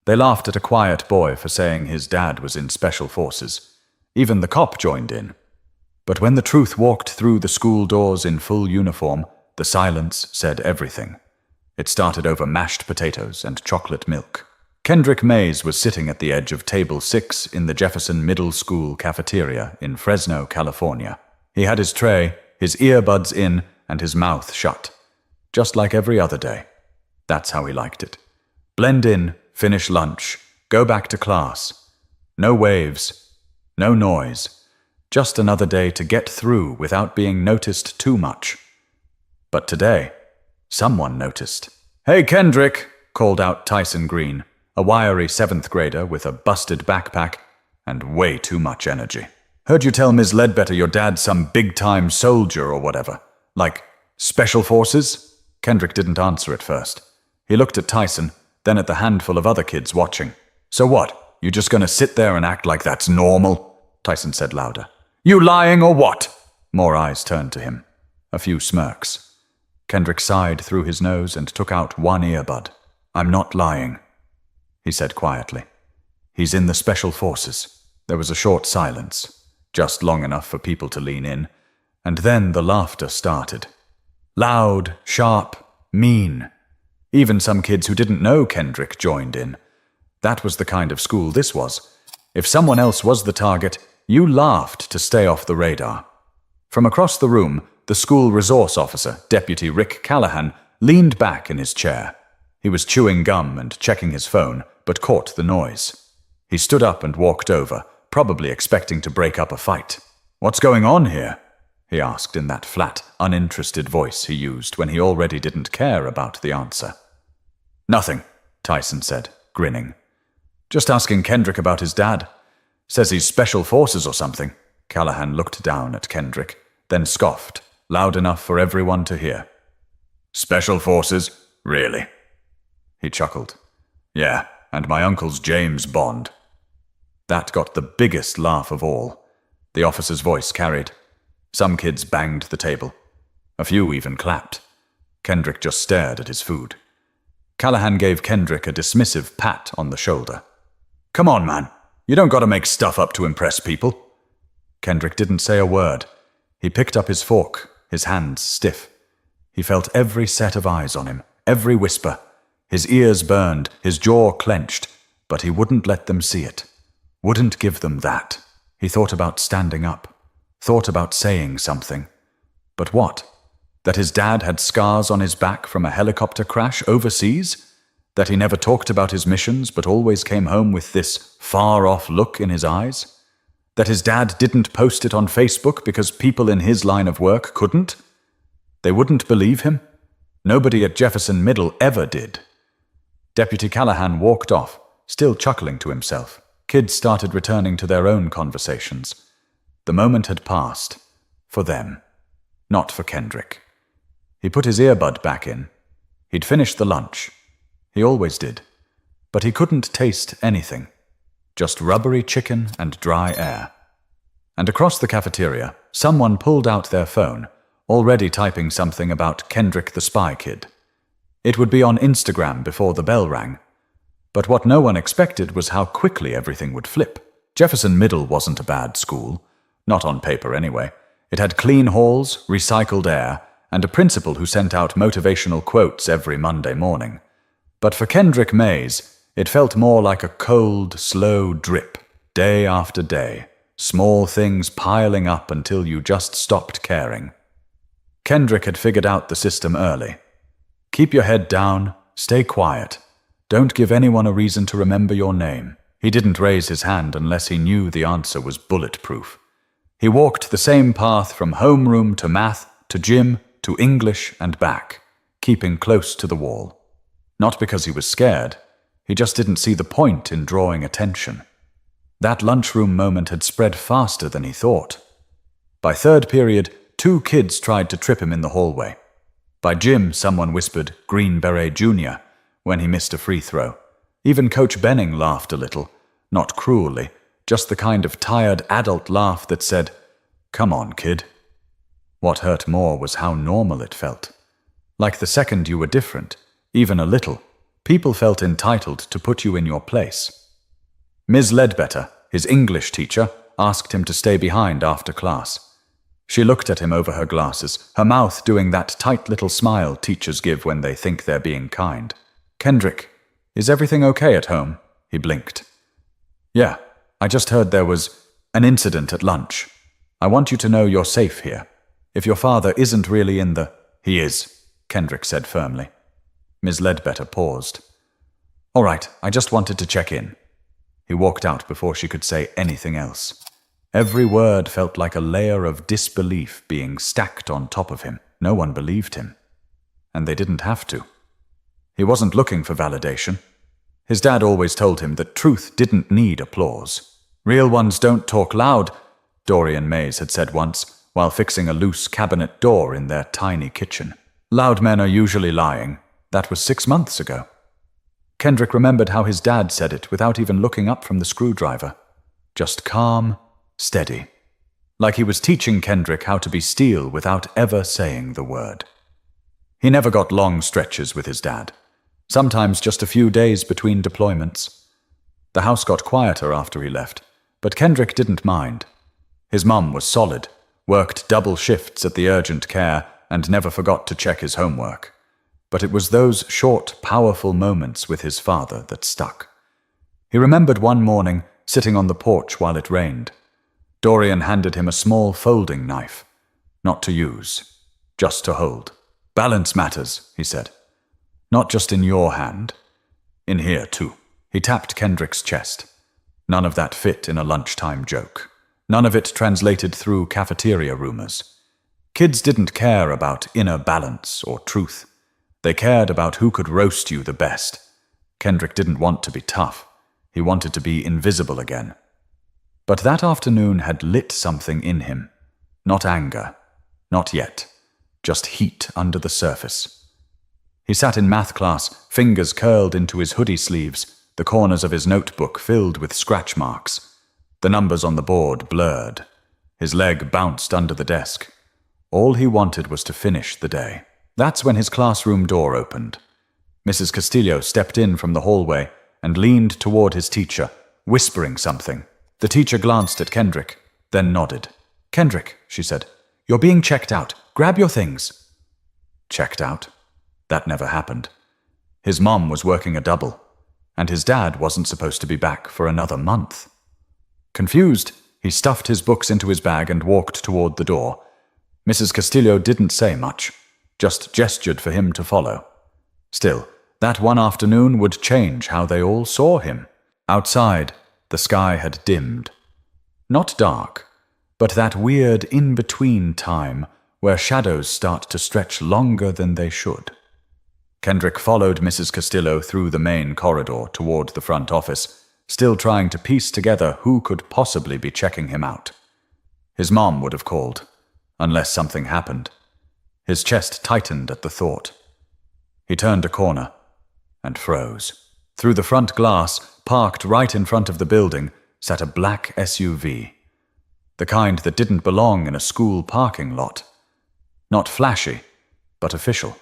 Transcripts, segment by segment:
They laughed at a quiet boy for saying his dad was in special forces. Even the cop joined in. But when the truth walked through the school doors in full uniform, the silence said everything. It started over mashed potatoes and chocolate milk. Kendrick Mays was sitting at the edge of table 6 in the Jefferson Middle School cafeteria in Fresno, California. He had his tray, his earbuds in, and his mouth shut. Just like every other day. That's how he liked it. Blend in, finish lunch, go back to class. No waves, no noise. Just another day to get through without being noticed too much. But today, someone noticed. "Hey, Kendrick," called out Tyson Green, a wiry 7th grader with a busted backpack and way too much energy. "Heard you tell Ms. Ledbetter your dad's some big-time soldier or whatever. Like, special forces?" Kendrick didn't answer at first. He looked at Tyson, then at the handful of other kids watching. "So what? You just gonna sit there and act like that's normal?" Tyson said louder. "You lying or what?" More eyes turned to him. A few smirks. Kendrick sighed through his nose and took out one earbud. "I'm not lying," he said quietly. "He's in the special forces." There was a short silence, just long enough for people to lean in, and then the laughter started. Loud, sharp, mean. Even some kids who didn't know Kendrick joined in. That was the kind of school this was. If someone else was the target, you laughed to stay off the radar. From across the room, the school resource officer, Deputy Rick Callahan, leaned back in his chair. He was chewing gum and checking his phone, but caught the noise. He stood up and walked over, probably expecting to break up a fight. "What's going on here?" he asked in that flat, uninterested voice he used when he already didn't care about the answer. "Nothing," Tyson said, grinning. "Just asking Kendrick about his dad. Says he's special forces or something." Callahan looked down at Kendrick, then scoffed, loud enough for everyone to hear. "Special forces? Really?" He chuckled. "Yeah, and my uncle's James Bond." That got the biggest laugh of all. The officer's voice carried. Some kids banged the table. A few even clapped. Kendrick just stared at his food. Callahan gave Kendrick a dismissive pat on the shoulder. "Come on, man. You don't gotta make stuff up to impress people." Kendrick didn't say a word. He picked up his fork, his hands stiff. He felt every set of eyes on him, every whisper. His ears burned, his jaw clenched, but he wouldn't let them see it. Wouldn't give them that. He thought about standing up. Thought about saying something. But what? That his dad had scars on his back from a helicopter crash overseas? That he never talked about his missions but always came home with this far-off look in his eyes? That his dad didn't post it on Facebook because people in his line of work couldn't? They wouldn't believe him? Nobody at Jefferson Middle ever did. Deputy Callahan walked off, still chuckling to himself. Kids started returning to their own conversations. The moment had passed. For them. Not for Kendrick. He put his earbud back in. He'd finished the lunch. He always did. But he couldn't taste anything. Just rubbery chicken and dry air. And across the cafeteria, someone pulled out their phone, already typing something about Kendrick the Spy Kid. It would be on Instagram before the bell rang. But what no one expected was how quickly everything would flip. Jefferson Middle wasn't a bad school. Not on paper, anyway. It had clean halls, recycled air, and a principal who sent out motivational quotes every Monday morning. But for Kendrick Mays, it felt more like a cold, slow drip, day after day, small things piling up until you just stopped caring. Kendrick had figured out the system early. Keep your head down, stay quiet. Don't give anyone a reason to remember your name. He didn't raise his hand unless he knew the answer was bulletproof. He walked the same path from homeroom to math, to gym, to English and back, keeping close to the wall. Not because he was scared. He just didn't see the point in drawing attention. That lunchroom moment had spread faster than he thought. By third period, 2 kids tried to trip him in the hallway. By gym, someone whispered Green Beret Jr. when he missed a free throw. Even Coach Benning laughed a little, not cruelly, just the kind of tired adult laugh that said, "Come on, kid." What hurt more was how normal it felt. Like the second you were different, even a little, People felt entitled to put you in your place. Ms. Ledbetter, his English teacher, asked him to stay behind after class. She looked at him over her glasses, her mouth doing that tight little smile teachers give when they think they're being kind. "Kendrick, is everything okay at home?" He blinked. "Yeah, I just heard there was an incident at lunch. I want you to know you're safe here. If your father isn't really in the—" "He is," Kendrick said firmly. Ms. Ledbetter paused. "All right, I just wanted to check in." He walked out before she could say anything else. Every word felt like a layer of disbelief being stacked on top of him. No one believed him. And they didn't have to. He wasn't looking for validation. His dad always told him that truth didn't need applause. "Real ones don't talk loud," Dorian Mays had said once, while fixing a loose cabinet door in their tiny kitchen. "Loud men are usually lying." That was 6 months ago. Kendrick remembered how his dad said it without even looking up from the screwdriver. Just calm, steady. Like he was teaching Kendrick how to be steel without ever saying the word. He never got long stretches with his dad. Sometimes just a few days between deployments. The house got quieter after he left, but Kendrick didn't mind. His mum was solid, worked double shifts at the urgent care, and never forgot to check his homework. But it was those short, powerful moments with his father that stuck. He remembered one morning, sitting on the porch while it rained. Dorian handed him a small folding knife. Not to use, just to hold. "Balance matters," he said. "Not just in your hand. In here, too." He tapped Kendrick's chest. None of that fit in a lunchtime joke. None of it translated through cafeteria rumors. Kids didn't care about inner balance or truth. They cared about who could roast you the best. Kendrick didn't want to be tough. He wanted to be invisible again. But that afternoon had lit something in him. Not anger. Not yet. Just heat under the surface. He sat in math class, fingers curled into his hoodie sleeves, the corners of his notebook filled with scratch marks. The numbers on the board blurred. His leg bounced under the desk. All he wanted was to finish the day. That's when his classroom door opened. Mrs. Castillo stepped in from the hallway and leaned toward his teacher, whispering something. The teacher glanced at Kendrick, then nodded. "Kendrick," she said, "you're being checked out. Grab your things." Checked out? That never happened. His mom was working a double, and his dad wasn't supposed to be back for another month. Confused, he stuffed his books into his bag and walked toward the door. Mrs. Castillo didn't say much, just gestured for him to follow. Still, that one afternoon would change how they all saw him. Outside, the sky had dimmed. Not dark, but that weird in-between time where shadows start to stretch longer than they should. Kendrick followed Mrs. Castillo through the main corridor toward the front office, still trying to piece together who could possibly be checking him out. His mom would have called, unless something happened. His chest tightened at the thought. He turned a corner and froze. Through the front glass, parked right in front of the building, sat a black SUV. The kind that didn't belong in a school parking lot. Not flashy, but official.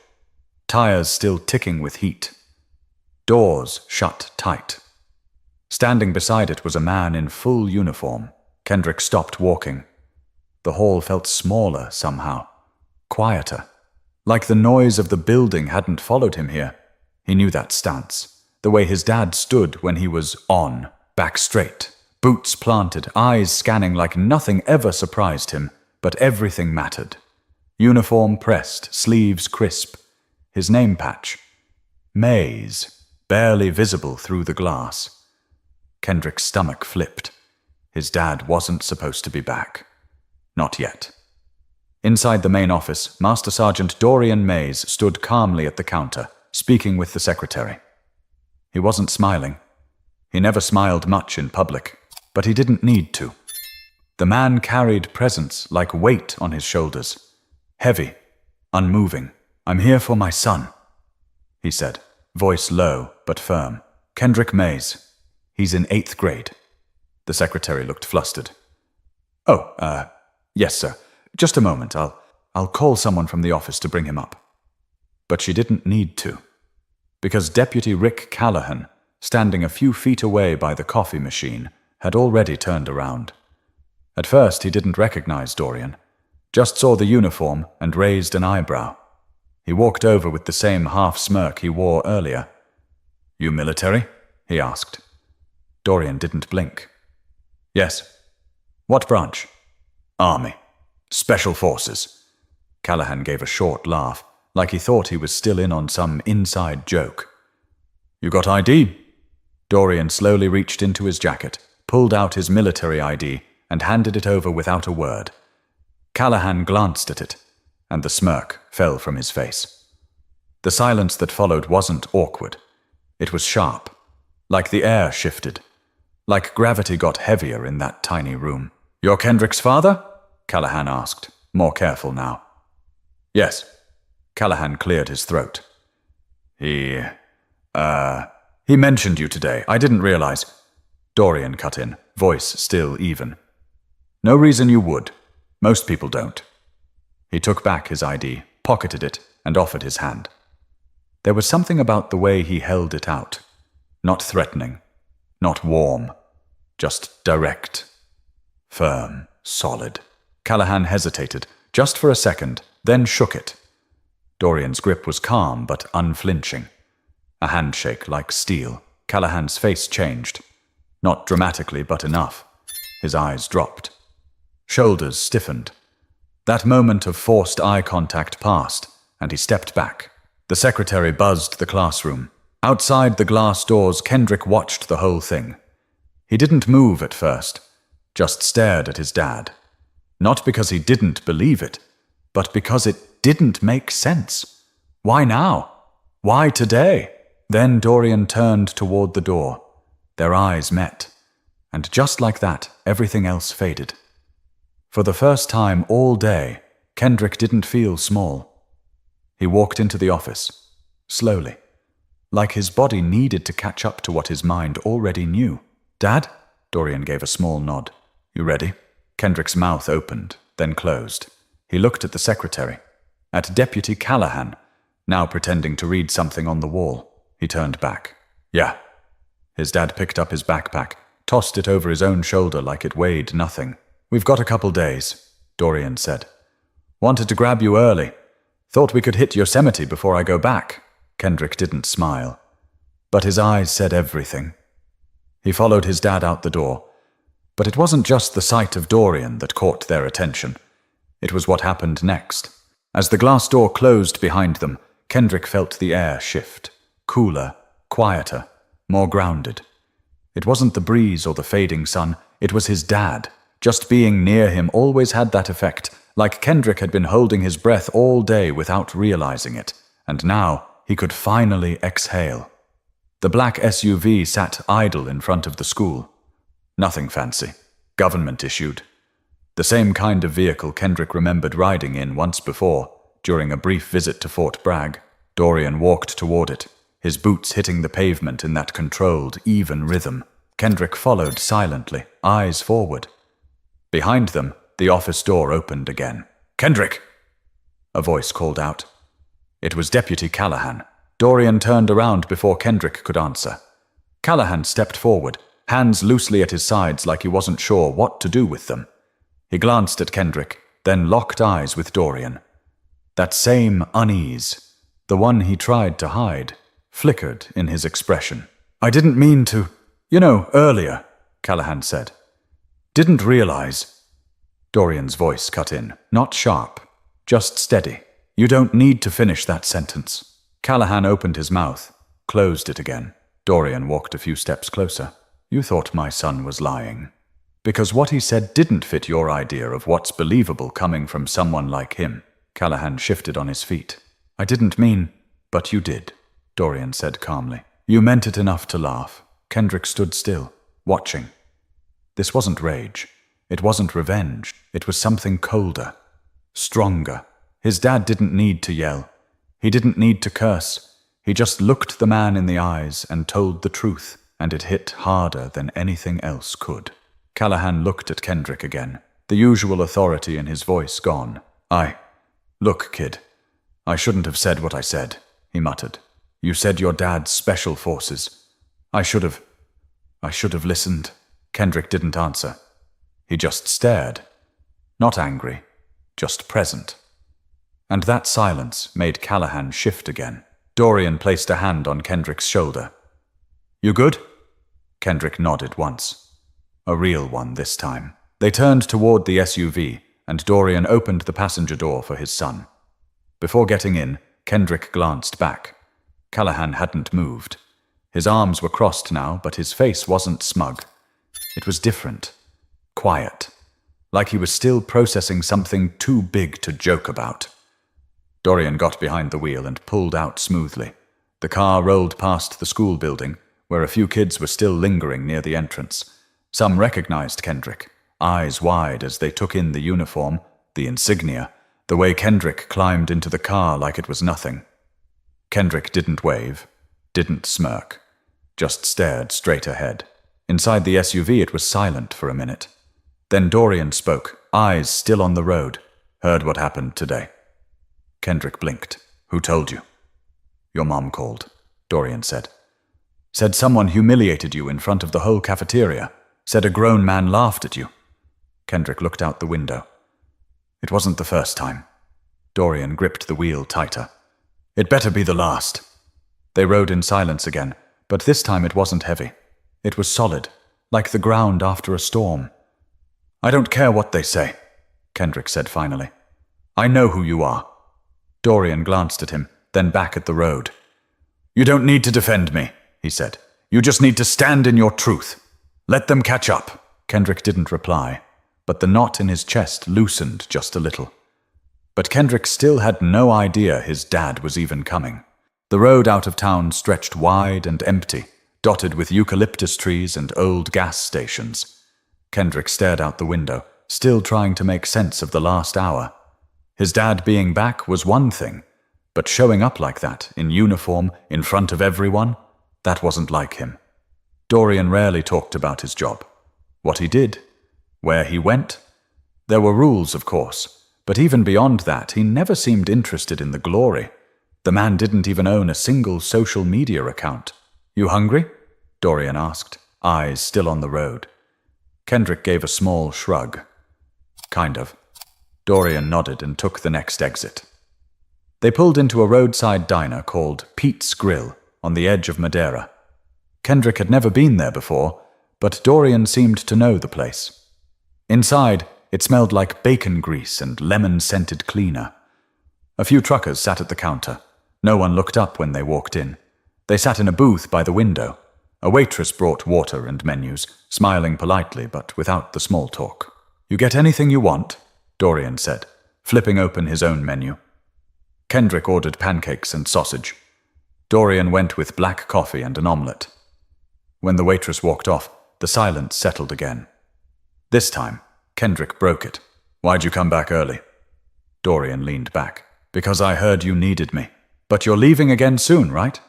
Tires still ticking with heat. Doors shut tight. Standing beside it was a man in full uniform. Kendrick stopped walking. The hall felt smaller somehow. Quieter. Like the noise of the building hadn't followed him here. He knew that stance. The way his dad stood when he was on, back straight, boots planted, eyes scanning like nothing ever surprised him, but everything mattered. Uniform pressed, sleeves crisp. His name patch. Mays, barely visible through the glass. Kendrick's stomach flipped. His dad wasn't supposed to be back. Not yet. Inside the main office, Master Sergeant Dorian Mays stood calmly at the counter, speaking with the secretary. He wasn't smiling. He never smiled much in public, but he didn't need to. The man carried presence like weight on his shoulders. Heavy, unmoving. "I'm here for my son," he said, voice low but firm. "Kendrick Mays. He's in 8th grade. The secretary looked flustered. "Oh, yes, sir. Just a moment. I'll call someone from the office to bring him up." But she didn't need to. Because Deputy Rick Callahan, standing a few feet away by the coffee machine, had already turned around. At first he didn't recognize Dorian, just saw the uniform and raised an eyebrow. He walked over with the same half-smirk he wore earlier. "You military?" he asked. Dorian didn't blink. "Yes." "What branch?" "Army. Special Forces." Callahan gave a short laugh, like he thought he was still in on some inside joke. "You got ID?" Dorian slowly reached into his jacket, pulled out his military ID, and handed it over without a word. Callahan glanced at it, and the smirk fell from his face. The silence that followed wasn't awkward. It was sharp, like the air shifted, like gravity got heavier in that tiny room. "You're Kendrick's father?" Callahan asked, more careful now. "Yes." Callahan cleared his throat. He mentioned you today. I didn't realize." Dorian cut in, voice still even. "No reason you would. Most people don't." He took back his ID, pocketed it, and offered his hand. There was something about the way he held it out. Not threatening, not warm, just direct, firm, solid. Callahan hesitated, just for a second, then shook it. Dorian's grip was calm but unflinching. A handshake like steel. Callahan's face changed. Not dramatically, but enough. His eyes dropped. Shoulders stiffened. That moment of forced eye contact passed, and he stepped back. The secretary buzzed the classroom. Outside the glass doors, Kendrick watched the whole thing. He didn't move at first, just stared at his dad. Not because he didn't believe it, but because it didn't make sense. Why now? Why today? Then Dorian turned toward the door. Their eyes met, and just like that, everything else faded. For the first time all day, Kendrick didn't feel small. He walked into the office, slowly, like his body needed to catch up to what his mind already knew. "Dad?" Dorian gave a small nod. "You ready?" Kendrick's mouth opened, then closed. He looked at the secretary, at Deputy Callahan, now pretending to read something on the wall. He turned back. "Yeah." His dad picked up his backpack, tossed it over his own shoulder like it weighed nothing. "We've got a couple days," Dorian said. "Wanted to grab you early. Thought we could hit Yosemite before I go back." Kendrick didn't smile, but his eyes said everything. He followed his dad out the door, but it wasn't just the sight of Dorian that caught their attention. It was what happened next. As the glass door closed behind them, Kendrick felt the air shift. Cooler, quieter, more grounded. It wasn't the breeze or the fading sun, it was his dad. Just being near him always had that effect, like Kendrick had been holding his breath all day without realizing it, and now he could finally exhale. The black SUV sat idle in front of the school. Nothing fancy. Government issued. The same kind of vehicle Kendrick remembered riding in once before, during a brief visit to Fort Bragg. Dorian walked toward it, his boots hitting the pavement in that controlled, even rhythm. Kendrick followed silently, eyes forward. Behind them, the office door opened again. "Kendrick!" a voice called out. It was Deputy Callahan. Dorian turned around before Kendrick could answer. Callahan stepped forward, hands loosely at his sides like he wasn't sure what to do with them. He glanced at Kendrick, then locked eyes with Dorian. That same unease, the one he tried to hide, flickered in his expression. "I didn't mean to, earlier," Callahan said. "Didn't realize." Dorian's voice cut in, not sharp, just steady. "You don't need to finish that sentence." Callahan opened his mouth, closed it again. Dorian walked a few steps closer. "You thought my son was lying. Because what he said didn't fit your idea of what's believable coming from someone like him." Callahan shifted on his feet. "I didn't mean, but you did," Dorian said calmly. "You meant it enough to laugh." Kendrick stood still, watching. This wasn't rage. It wasn't revenge. It was something colder, stronger. His dad didn't need to yell. He didn't need to curse. He just looked the man in the eyes and told the truth, and it hit harder than anything else could. Callahan looked at Kendrick again, the usual authority in his voice gone. Look, kid, I shouldn't have said what I said," he muttered. You said your dad's special forces. I should have listened. Kendrick didn't answer. He just stared. Not angry, just present. And that silence made Callahan shift again. Dorian placed a hand on Kendrick's shoulder. You good? Kendrick nodded once. A real one this time. They turned toward the SUV, and Dorian opened the passenger door for his son. Before getting in, Kendrick glanced back. Callahan hadn't moved. His arms were crossed now, but his face wasn't smug. It was different. Quiet. Like he was still processing something too big to joke about. Dorian got behind the wheel and pulled out smoothly. The car rolled past the school building, where a few kids were still lingering near the entrance. Some recognized Kendrick, eyes wide as they took in the uniform, the insignia, the way Kendrick climbed into the car like it was nothing. Kendrick didn't wave, didn't smirk, just stared straight ahead. Inside the SUV it was silent for a minute. Then Dorian spoke, eyes still on the road. Heard what happened today. Kendrick blinked. Who told you? Your mom called, Dorian said. Said someone humiliated you in front of the whole cafeteria. Said a grown man laughed at you. Kendrick looked out the window. It wasn't the first time. Dorian gripped the wheel tighter. It better be the last. They rode in silence again, but this time it wasn't heavy. It was solid, like the ground after a storm. I don't care what they say, Kendrick said finally. I know who you are. Dorian glanced at him, then back at the road. You don't need to defend me, he said. You just need to stand in your truth. Let them catch up. Kendrick didn't reply, but the knot in his chest loosened just a little. But Kendrick still had no idea his dad was even coming. The road out of town stretched wide and empty, dotted with eucalyptus trees and old gas stations. Kendrick stared out the window, still trying to make sense of the last hour. His dad being back was one thing, but showing up like that, in uniform, in front of everyone, that wasn't like him. Dorian rarely talked about his job. What he did, where he went. There were rules, of course, but even beyond that, he never seemed interested in the glory. The man didn't even own a single social media account. You hungry? Dorian asked, eyes still on the road. Kendrick gave a small shrug. Kind of. Dorian nodded and took the next exit. They pulled into a roadside diner called Pete's Grill on the edge of Madeira. Kendrick had never been there before, but Dorian seemed to know the place. Inside, it smelled like bacon grease and lemon-scented cleaner. A few truckers sat at the counter. No one looked up when they walked in. They sat in a booth by the window. A waitress brought water and menus, smiling politely but without the small talk. You get anything you want? Dorian said, flipping open his own menu. Kendrick ordered pancakes and sausage. Dorian went with black coffee and an omelette. When the waitress walked off, the silence settled again. This time, Kendrick broke it. Why'd you come back early? Dorian leaned back. Because I heard you needed me. But you're leaving again soon, right?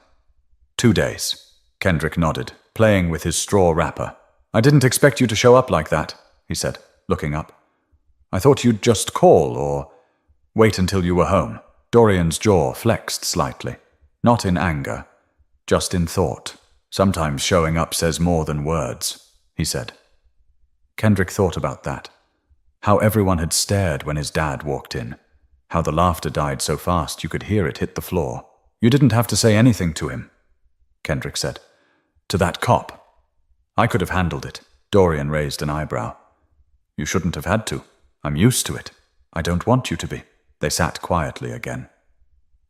2 days. Kendrick nodded, playing with his straw wrapper. I didn't expect you to show up like that, he said, looking up. I thought you'd just call or wait until you were home. Dorian's jaw flexed slightly, not in anger, just in thought. Sometimes showing up says more than words, he said. Kendrick thought about that. How everyone had stared when his dad walked in. How the laughter died so fast you could hear it hit the floor. You didn't have to say anything to him, Kendrick said. To that cop. I could have handled it. Dorian raised an eyebrow. You shouldn't have had to. I'm used to it. I don't want you to be. They sat quietly again.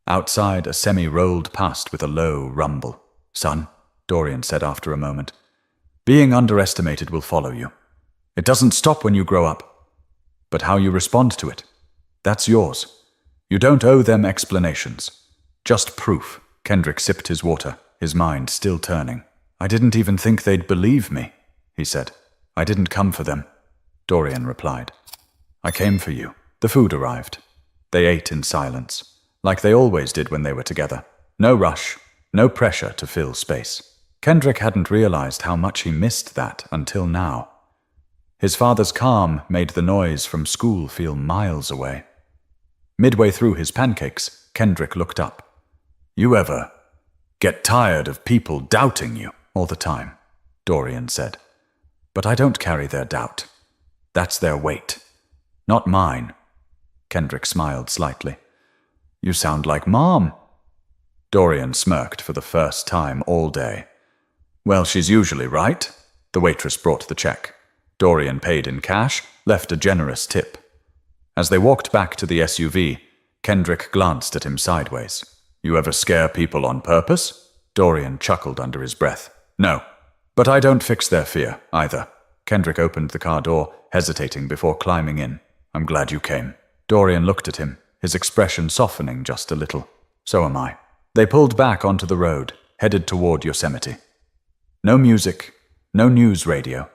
Outside, a semi rolled past with a low rumble. Son, Dorian said after a moment, being underestimated will follow you. It doesn't stop when you grow up. But how you respond to it, that's yours. You don't owe them explanations. Just proof. Kendrick sipped his water, his mind still turning. I didn't even think they'd believe me, he said. I didn't come for them, Dorian replied. I came for you. The food arrived. They ate in silence, like they always did when they were together. No rush, no pressure to fill space. Kendrick hadn't realized how much he missed that until now. His father's calm made the noise from school feel miles away. Midway through his pancakes, Kendrick looked up. You ever get tired of people doubting you all the time, Dorian said. But I don't carry their doubt. That's their weight, not mine. Kendrick smiled slightly. You sound like Mom. Dorian smirked for the first time all day. Well, she's usually right. The waitress brought the check. Dorian paid in cash, left a generous tip. As they walked back to the SUV, Kendrick glanced at him sideways. You ever scare people on purpose? Dorian chuckled under his breath. No, but I don't fix their fear, either. Kendrick opened the car door, hesitating before climbing in. I'm glad you came. Dorian looked at him, his expression softening just a little. So am I. They pulled back onto the road, headed toward Yosemite. No music, no news radio.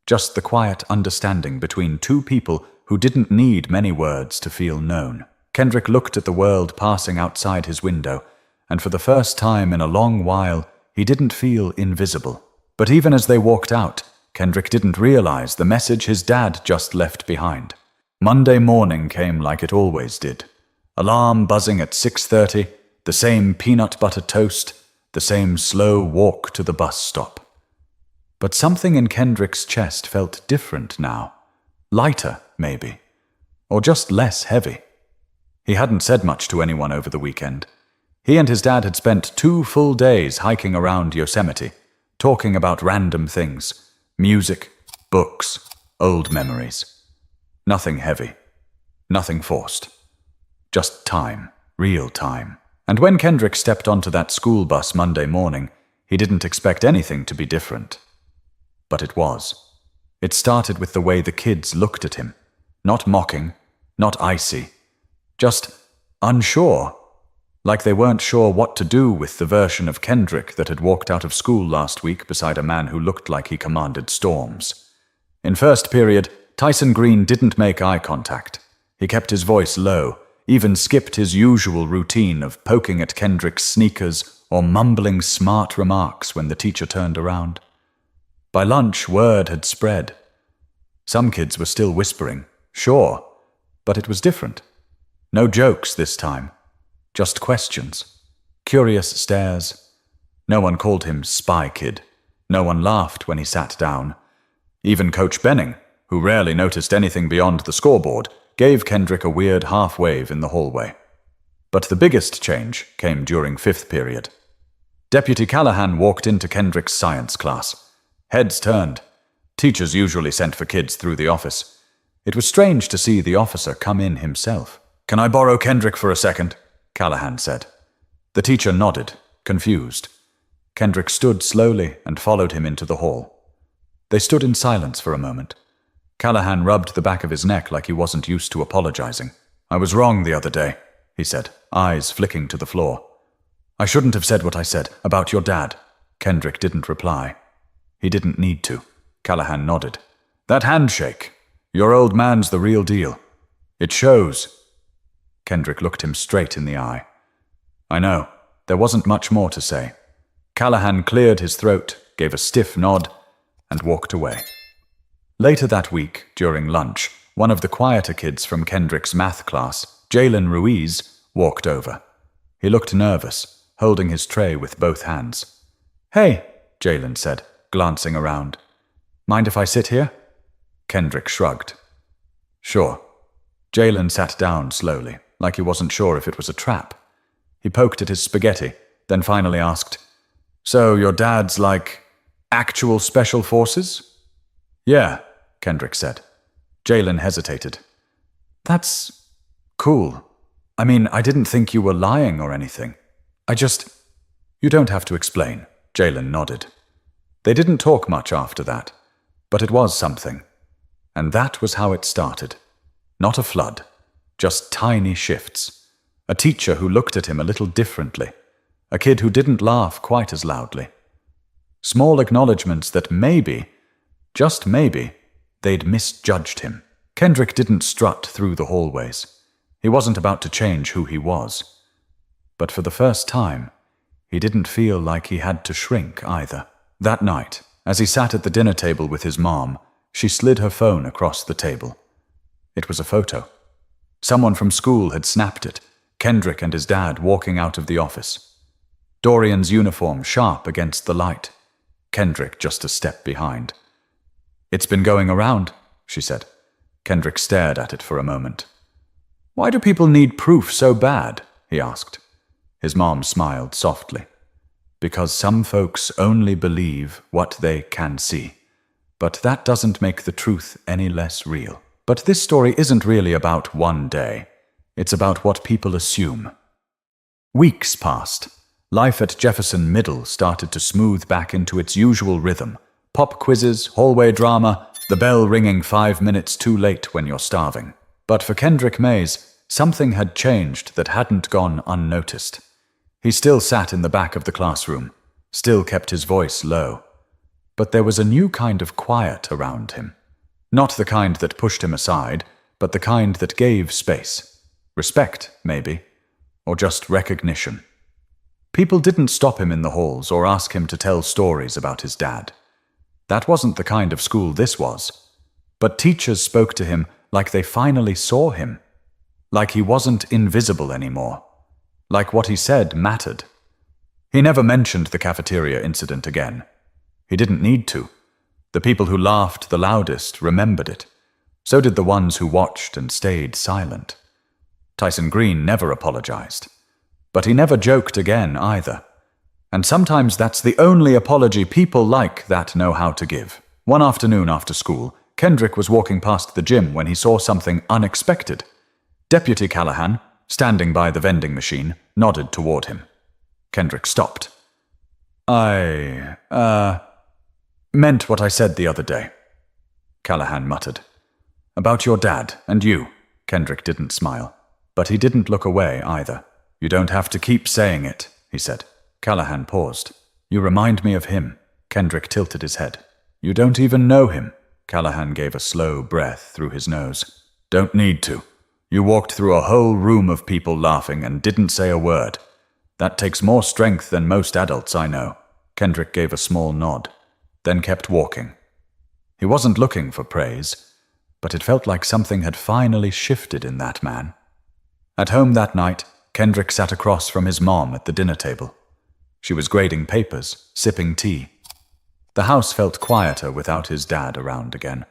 Just the quiet understanding between two people who didn't need many words to feel known. Kendrick looked at the world passing outside his window, and for the first time in a long while, he didn't feel invisible. But even as they walked out, Kendrick didn't realize the message his dad just left behind. Monday morning came like it always did. Alarm buzzing at 6:30, the same peanut butter toast, the same slow walk to the bus stop. But something in Kendrick's chest felt different now. Lighter, maybe. Or just less heavy. He hadn't said much to anyone over the weekend. He and his dad had spent 2 full days hiking around Yosemite, talking about random things. Music, books, old memories. Nothing heavy. Nothing forced. Just time. Real time. And when Kendrick stepped onto that school bus Monday morning, he didn't expect anything to be different. But it was. It started with the way the kids looked at him. Not mocking, not icy. Just unsure. Like they weren't sure what to do with the version of Kendrick that had walked out of school last week beside a man who looked like he commanded storms. In first period, Tyson Green didn't make eye contact. He kept his voice low, even skipped his usual routine of poking at Kendrick's sneakers or mumbling smart remarks when the teacher turned around. By lunch, word had spread. Some kids were still whispering, sure, but it was different. No jokes this time, just questions, curious stares. No one called him Spy Kid. No one laughed when he sat down. Even Coach Benning, who rarely noticed anything beyond the scoreboard, gave Kendrick a weird half-wave in the hallway. But the biggest change came during 5th period. Deputy Callahan walked into Kendrick's science class. Heads turned. Teachers usually sent for kids through the office. It was strange to see the officer come in himself. "Can I borrow Kendrick for a second?" Callahan said. The teacher nodded, confused. Kendrick stood slowly and followed him into the hall. They stood in silence for a moment. Callahan rubbed the back of his neck like he wasn't used to apologizing. "I was wrong the other day," he said, eyes flicking to the floor. "I shouldn't have said what I said about your dad." Kendrick didn't reply. He didn't need to. Callahan nodded. "That handshake. Your old man's the real deal. It shows." Kendrick looked him straight in the eye. "I know. There wasn't much more to say." Callahan cleared his throat, gave a stiff nod, and walked away. Later that week, during lunch, one of the quieter kids from Kendrick's math class, Jalen Ruiz, walked over. He looked nervous, holding his tray with both hands. "Hey," Jalen said, glancing around. "Mind if I sit here?" Kendrick shrugged. "Sure." Jalen sat down slowly, like he wasn't sure if it was a trap. He poked at his spaghetti, then finally asked, "So your dad's like actual special forces?" "Yeah," Kendrick said. Jalen hesitated. "That's cool. I mean, I didn't think you were lying or anything. You don't have to explain," Jalen nodded. They didn't talk much after that, but it was something. And that was how it started. Not a flood, just tiny shifts. A teacher who looked at him a little differently. A kid who didn't laugh quite as loudly. Small acknowledgements that maybe, just maybe, they'd misjudged him. Kendrick didn't strut through the hallways. He wasn't about to change who he was. But for the first time, he didn't feel like he had to shrink either. That night, as he sat at the dinner table with his mom, she slid her phone across the table. It was a photo. Someone from school had snapped it, Kendrick and his dad walking out of the office. Dorian's uniform sharp against the light. Kendrick just a step behind. "It's been going around," she said. Kendrick stared at it for a moment. "Why do people need proof so bad?" he asked. His mom smiled softly. "Because some folks only believe what they can see. But that doesn't make the truth any less real." But this story isn't really about one day. It's about what people assume. Weeks passed. Life at Jefferson Middle started to smooth back into its usual rhythm. Pop quizzes, hallway drama, the bell ringing 5 minutes too late when you're starving. But for Kendrick Mays, something had changed that hadn't gone unnoticed. He still sat in the back of the classroom, still kept his voice low. But there was a new kind of quiet around him. Not the kind that pushed him aside, but the kind that gave space. Respect, maybe, or just recognition. People didn't stop him in the halls or ask him to tell stories about his dad. That wasn't the kind of school this was. But teachers spoke to him like they finally saw him. Like he wasn't invisible anymore. Like what he said mattered. He never mentioned the cafeteria incident again. He didn't need to. The people who laughed the loudest remembered it. So did the ones who watched and stayed silent. Tyson Green never apologized. But he never joked again either. And sometimes that's the only apology people like that know how to give. One afternoon after school, Kendrick was walking past the gym when he saw something unexpected. Deputy Callahan, standing by the vending machine, nodded toward him. Kendrick stopped. "I meant what I said the other day," Callahan muttered. "About your dad and you." Kendrick didn't smile, but he didn't look away either. "You don't have to keep saying it," he said. Callahan paused. "You remind me of him." Kendrick tilted his head. "You don't even know him." Callahan gave a slow breath through his nose. "Don't need to. You walked through a whole room of people laughing and didn't say a word. That takes more strength than most adults I know." Kendrick gave a small nod, then kept walking. He wasn't looking for praise, but it felt like something had finally shifted in that man. At home that night, Kendrick sat across from his mom at the dinner table. She was grading papers, sipping tea. The house felt quieter without his dad around again,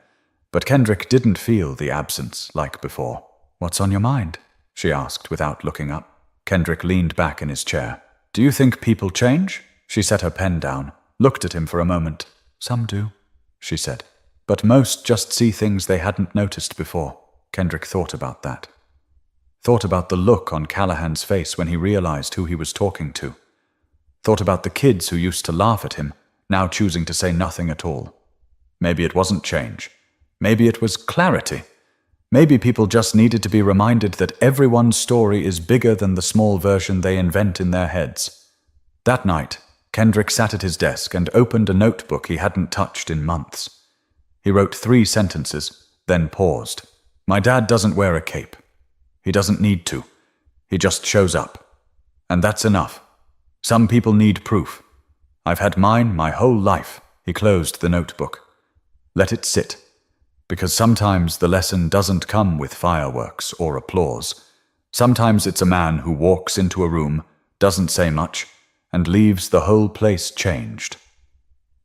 but Kendrick didn't feel the absence like before. "What's on your mind?" she asked without looking up. Kendrick leaned back in his chair. "Do you think people change?" She set her pen down, looked at him for a moment. "Some do," she said. "But most just see things they hadn't noticed before." Kendrick thought about that. Thought about the look on Callahan's face when he realized who he was talking to. Thought about the kids who used to laugh at him, now choosing to say nothing at all. Maybe it wasn't change. Maybe it was clarity. Maybe people just needed to be reminded that everyone's story is bigger than the small version they invent in their heads. That night, Kendrick sat at his desk and opened a notebook he hadn't touched in months. He wrote 3 sentences, then paused. "My dad doesn't wear a cape. He doesn't need to. He just shows up. And that's enough. Some people need proof. I've had mine my whole life." He closed the notebook. Let it sit. Because sometimes the lesson doesn't come with fireworks or applause. Sometimes it's a man who walks into a room, doesn't say much, and leaves the whole place changed.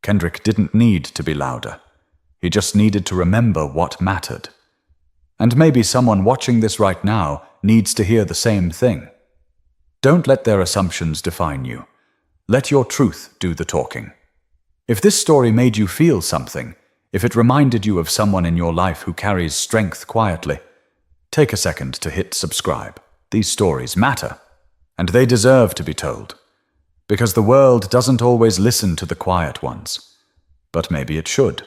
Kendrick didn't need to be louder. He just needed to remember what mattered. And maybe someone watching this right now needs to hear the same thing. Don't let their assumptions define you. Let your truth do the talking. If this story made you feel something, if it reminded you of someone in your life who carries strength quietly, take a second to hit subscribe. These stories matter, and they deserve to be told. Because the world doesn't always listen to the quiet ones. But maybe it should.